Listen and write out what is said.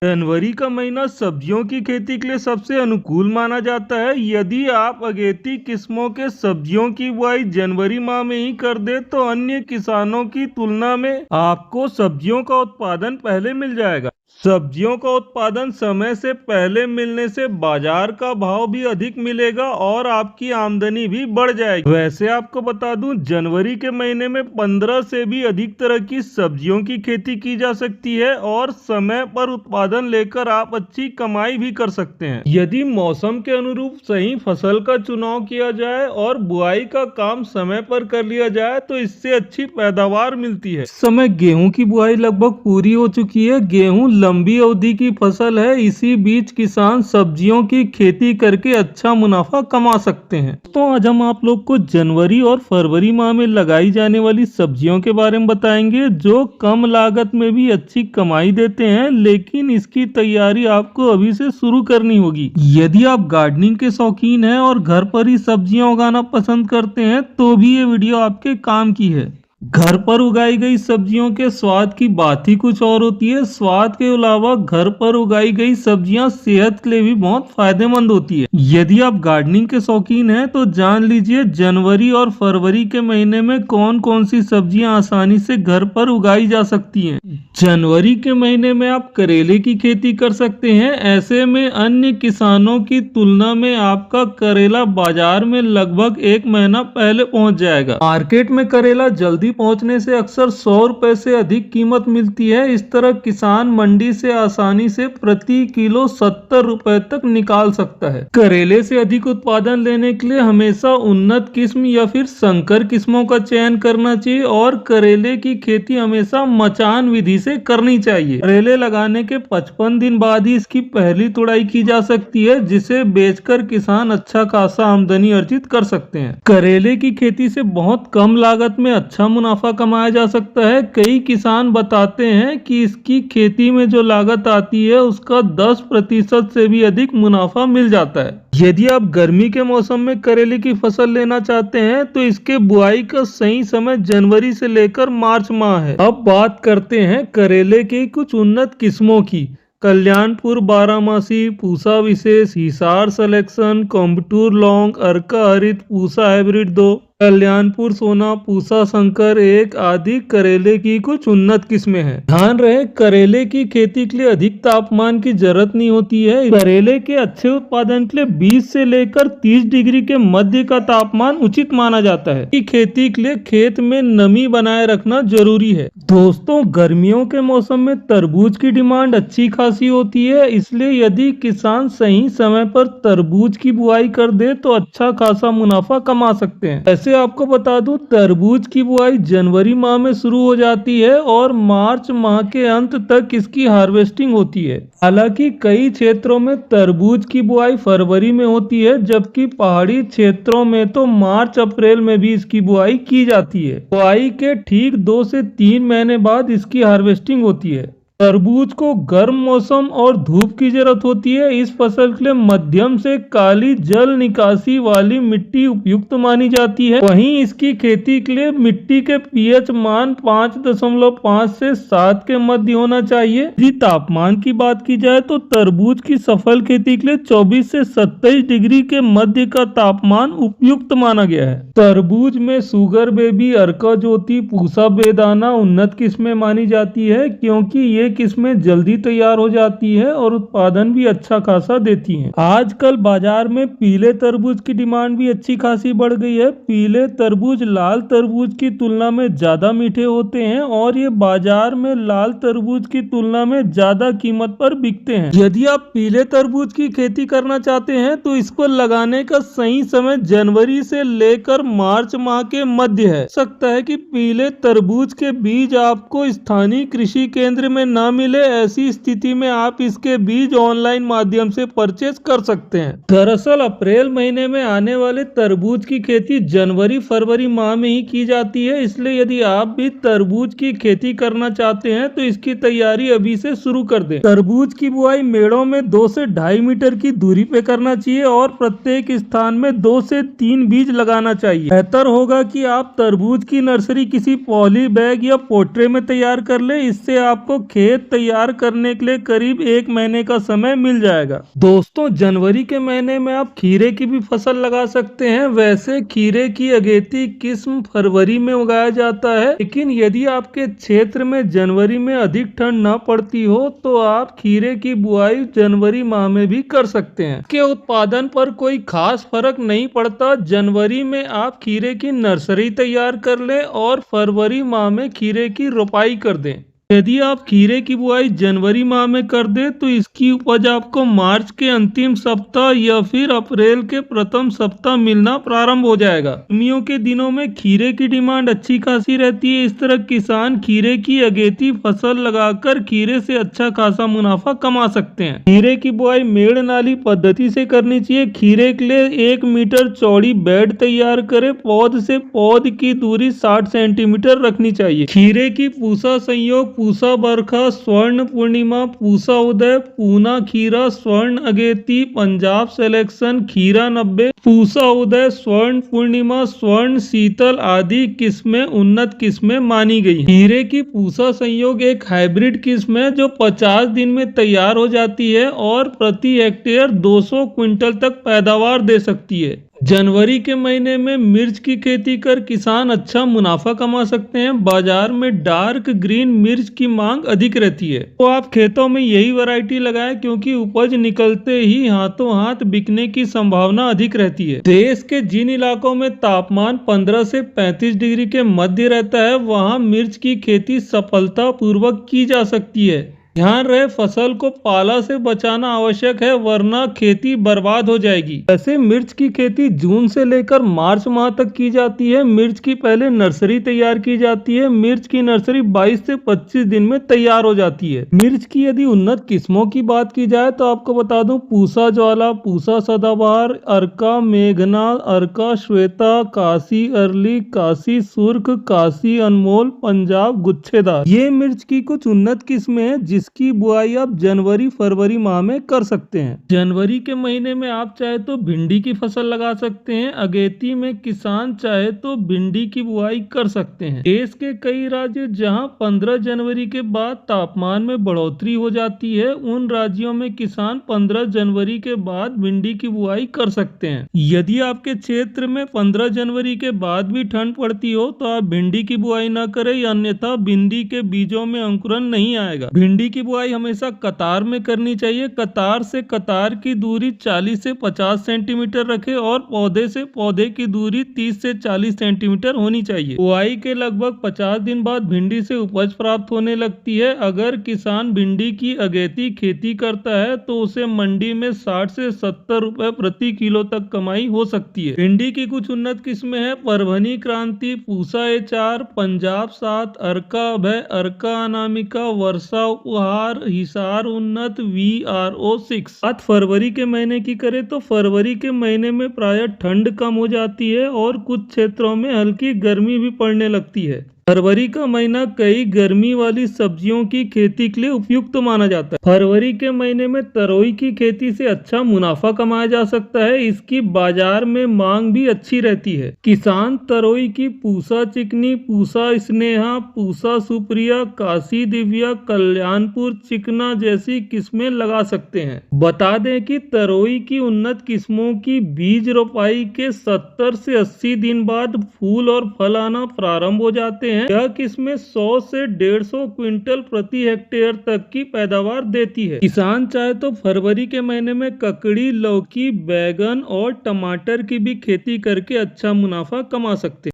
जनवरी का महीना सब्जियों की खेती के लिए सबसे अनुकूल माना जाता है। यदि आप अगेती किस्मों के सब्जियों की बुआई जनवरी माह में ही कर दे तो अन्य किसानों की तुलना में आपको सब्जियों का उत्पादन पहले मिल जाएगा। सब्जियों का उत्पादन समय से पहले मिलने से बाजार का भाव भी अधिक मिलेगा और आपकी आमदनी भी बढ़ जाएगी। वैसे आपको बता दूं, जनवरी के महीने में 15 से भी अधिक तरह की सब्जियों की खेती की जा सकती है और समय पर उत्पादन लेकर आप अच्छी कमाई भी कर सकते हैं। यदि मौसम के अनुरूप सही फसल का चुनाव किया जाए और बुआई का काम समय पर कर लिया जाए तो इससे अच्छी पैदावार मिलती है। इस समय गेहूं की बुआई लगभग पूरी हो चुकी है। गेहूं लंबी अवधि की फसल है, इसी बीच किसान सब्जियों की खेती करके अच्छा मुनाफा कमा सकते हैं। तो आज हम आप लोग को जनवरी और फरवरी माह में लगाई जाने वाली सब्जियों के बारे में बताएंगे जो कम लागत में भी अच्छी कमाई देते हैं, लेकिन इसकी तैयारी आपको अभी से शुरू करनी होगी। यदि आप गार्डनिंग के शौकीन हैं और घर पर ही सब्जियां उगाना पसंद करते हैं तो भी ये वीडियो आपके काम की है। घर पर उगाई गई सब्जियों के स्वाद की बात ही कुछ और होती है। स्वाद के अलावा घर पर उगाई गई सब्जियां सेहत के लिए भी बहुत फायदेमंद होती है। यदि आप गार्डनिंग के शौकीन हैं तो जान लीजिए जनवरी और फरवरी के महीने में कौन कौन सी सब्जियां आसानी से घर पर उगाई जा सकती हैं। जनवरी के महीने में आप करेले की खेती कर सकते हैं। ऐसे में अन्य किसानों की तुलना में आपका करेला बाजार में लगभग 1 महीना पहले पहुंच जाएगा। मार्केट में करेला जल्दी पहुंचने से अक्सर 100 रुपए से अधिक कीमत मिलती है। इस तरह किसान मंडी से आसानी से प्रति किलो 70 रुपए तक निकाल सकता है। करेले से अधिक उत्पादन लेने के लिए हमेशा उन्नत किस्म या फिर संकर किस्मों का चयन करना चाहिए और करेले की खेती हमेशा मचान विधि से करनी चाहिए। करेले लगाने के 55 दिन बाद ही इसकी पहली तुड़ाई की जा सकती है, जिसे बेचकर किसान अच्छा खासा आमदनी अर्जित कर सकते हैं। करेले की खेती से बहुत कम लागत में अच्छा मुनाफा कमाया जा सकता है। कई किसान बताते हैं कि इसकी खेती में जो लागत आती है उसका 10% से भी अधिक मुनाफा मिल जाता है। यदि आप गर्मी के मौसम में करेले की फसल लेना चाहते हैं तो इसके बुआई का सही समय जनवरी से लेकर मार्च माह है। अब बात करते हैं करेले की कुछ उन्नत किस्मों की। कल्याणपुर बारहमासी, पूसा विशेष, हिसार सिलेक्शन, कोयम्बटूर लॉन्ग, अर्का हरित, पूसा हाइब्रिड 2, कल्याणपुर सोना, पूसा शंकर 1 आदि करेले की कुछ उन्नत किस्में हैं। ध्यान रहे, करेले की खेती के लिए अधिक तापमान की जरूरत नहीं होती है। करेले के अच्छे उत्पादन के लिए 20 से लेकर 30 डिग्री के मध्य का तापमान उचित माना जाता है। खेती के लिए खेत में नमी बनाए रखना जरूरी है। दोस्तों, गर्मियों के मौसम में तरबूज की डिमांड अच्छी खासी होती है, इसलिए यदि किसान सही समय पर तरबूज की बुआई कर दे तो अच्छा खासा मुनाफा कमा सकते हैं। ऐसे आपको बता दूं, तरबूज की बुआई जनवरी माह में शुरू हो जाती है और मार्च माह के अंत तक इसकी हार्वेस्टिंग होती है। हालांकि कई क्षेत्रों में तरबूज की बुआई फरवरी में होती है, जबकि पहाड़ी क्षेत्रों में तो मार्च अप्रैल में भी इसकी बुआई की जाती है। बुआई के ठीक 2 से 3 महीने बाद इसकी हार्वेस्टिंग होती है। तरबूज को गर्म मौसम और धूप की जरूरत होती है। इस फसल के लिए मध्यम से काली जल निकासी वाली मिट्टी उपयुक्त मानी जाती है। वहीं इसकी खेती के लिए मिट्टी के पीएच मान 5.5 से 7 के मध्य होना चाहिए। यदि तापमान की बात की जाए तो तरबूज की सफल खेती के लिए 24 से 27 डिग्री के मध्य का तापमान उपयुक्त माना गया है। तरबूज में सुगर बेबी, अर्का ज्योति, पूसा बेदाना उन्नत किस्में मानी जाती है, क्योंकि ये किस्में जल्दी तैयार हो जाती है और उत्पादन भी अच्छा खासा देती हैं। आजकल बाजार में पीले तरबूज की डिमांड भी अच्छी खासी बढ़ गई है। पीले तरबूज लाल तरबूज की तुलना में ज्यादा मीठे होते हैं और ये बाजार में लाल तरबूज की तुलना में ज्यादा कीमत पर बिकते हैं। यदि आप पीले तरबूज की खेती करना चाहते हैं तो इसको लगाने का सही समय जनवरी से लेकर मार्च माह के मध्य है। सकता है कि पीले तरबूज के बीज आपको स्थानीय कृषि केंद्र में ना मिले, ऐसी स्थिति में आप इसके बीज ऑनलाइन माध्यम से परचेज कर सकते हैं। दरअसल अप्रैल महीने में आने वाले तरबूज की खेती जनवरी फरवरी माह में ही की जाती है, इसलिए यदि आप भी तरबूज की खेती करना चाहते हैं तो इसकी तैयारी अभी से शुरू कर दें। तरबूज की बुआई मेड़ों में 2 से 2.5 मीटर की दूरी पे करना चाहिए और प्रत्येक स्थान में 2 से 3 बीज लगाना चाहिए। बेहतर होगा कि आप तरबूज की नर्सरी किसी पॉली बैग या पोट्रे में तैयार कर ले। इससे आपको खेत तैयार करने के लिए करीब 1 महीने का समय मिल जाएगा। दोस्तों, जनवरी के महीने में आप खीरे की भी फसल लगा सकते हैं। वैसे खीरे की अगेती किस्म फरवरी में उगाया जाता है, लेकिन यदि आपके क्षेत्र में जनवरी में अधिक ठंड न पड़ती हो तो आप खीरे की बुआई जनवरी माह में भी कर सकते हैं। के उत्पादन पर कोई खास फर्क नहीं पड़ता। जनवरी में आप खीरे की नर्सरी तैयार कर लें और फरवरी माह में खीरे की रोपाई कर दें। यदि आप खीरे की बुआई जनवरी माह में कर दें तो इसकी उपज आपको मार्च के अंतिम सप्ताह या फिर अप्रैल के प्रथम सप्ताह मिलना प्रारंभ हो जाएगा। गर्मियों के दिनों में खीरे की डिमांड अच्छी खासी रहती है। इस तरह किसान खीरे की अगेती फसल लगाकर खीरे से अच्छा खासा मुनाफा कमा सकते हैं। खीरे की बुआई मेड़ नाली पद्धति से करनी चाहिए। खीरे के लिए 1 मीटर चौड़ी बेड तैयार करें। पौध से पौध की दूरी 60 सेंटीमीटर रखनी चाहिए। खीरे की पूसा संयोग पूसा बरखा, स्वर्ण पूर्णिमा, पूसा उदय, पूना खीरा, स्वर्ण अगेती, पंजाब सिलेक्शन, खीरा 90, पूसा उदय, स्वर्ण पूर्णिमा, स्वर्ण शीतल आदि किस्में उन्नत किस्में मानी गई। खीरे की पूसा संयोग एक हाइब्रिड किस्म है जो 50 दिन में तैयार हो जाती है और प्रति हेक्टेयर 200 क्विंटल तक पैदावार दे सकती है। जनवरी के महीने में मिर्च की खेती कर किसान अच्छा मुनाफा कमा सकते हैं। बाजार में डार्क ग्रीन मिर्च की मांग अधिक रहती है, तो आप खेतों में यही वैरायटी लगाएं क्योंकि उपज निकलते ही हाथों हाथ बिकने की संभावना अधिक रहती है। देश के जिन इलाकों में तापमान 15 से 35 डिग्री के मध्य रहता है वहां मिर्च की खेती सफलता पूर्वक की जा सकती है। ध्यान रहे, फसल को पाला से बचाना आवश्यक है वरना खेती बर्बाद हो जाएगी। वैसे मिर्च की खेती जून से लेकर मार्च माह तक की जाती है। मिर्च की पहले नर्सरी तैयार की जाती है। मिर्च की नर्सरी 22 से 25 दिन में तैयार हो जाती है। मिर्च की यदि उन्नत किस्मों की बात की जाए तो आपको बता दूं, पूसा ज्वाला, पूसा सदाबहार, अर्का मेघना, अर्का श्वेता, काशी अर्ली, काशी सुर्ख, काशी अनमोल, पंजाब गुच्छेदार, ये मिर्च की कुछ उन्नत किस्में हैं जिसकी बुआई आप जनवरी फरवरी माह में कर सकते हैं। जनवरी के महीने में आप चाहे तो भिंडी की फसल लगा सकते हैं। अगेती में किसान चाहे तो भिंडी की बुआई कर सकते हैं। देश के कई राज्य जहां 15 जनवरी के बाद तापमान में बढ़ोतरी हो जाती है, उन राज्यों में किसान 15 जनवरी के बाद भिंडी की बुआई कर सकते हैं। यदि आपके क्षेत्र में 15 जनवरी के बाद भी ठंड पड़ती हो तो आप भिंडी की बुआई न करें, अन्यथा भिंडी के बीजों में अंकुरन नहीं आएगा। भिंडी की बुआई हमेशा कतार में करनी चाहिए। कतार से कतार की दूरी 40 से 50 सेंटीमीटर रखें और पौधे से पौधे की दूरी 30 से 40 सेंटीमीटर होनी चाहिए। बुआई के लगभग 50 दिन बाद भिंडी से उपज प्राप्त होने लगती है। अगर किसान भिंडी की अगेती खेती करता है तो उसे मंडी में 60 से 70 रुपए प्रति किलो तक कमाई हो सकती है। भिंडी की कुछ उन्नत किस्में हैं: परभनी क्रांति, पूसा A4, पंजाब 7, अर्का अभय, अर्का अनामिका, वर्षा उपहार, हिसार उन्नत, VRO6। बात फरवरी के महीने की करें तो फरवरी के महीने में प्रायः ठंड कम हो जाती है और कुछ क्षेत्रों में हल्की गर्मी भी पड़ने लगती है। फरवरी का महीना कई गर्मी वाली सब्जियों की खेती के लिए उपयुक्त माना जाता है। फरवरी के महीने में तरोई की खेती से अच्छा मुनाफा कमाया जा सकता है। इसकी बाजार में मांग भी अच्छी रहती है। किसान तरोई की पूसा चिकनी, पूसा स्नेहा, पूसा सुप्रिया, काशी दिव्या, कल्याणपुर चिकना जैसी किस्में लगा सकते हैं। बता दें कि तरोई की उन्नत किस्मों की बीज रोपाई के 70 से 80 दिन बाद फूल और फल आना प्रारंभ हो जाते हैं। यह किस्में 100 से 150 क्विंटल प्रति हेक्टेयर तक की पैदावार देती है। किसान चाहे तो फरवरी के महीने में ककड़ी, लौकी, बैगन और टमाटर की भी खेती करके अच्छा मुनाफा कमा सकते हैं।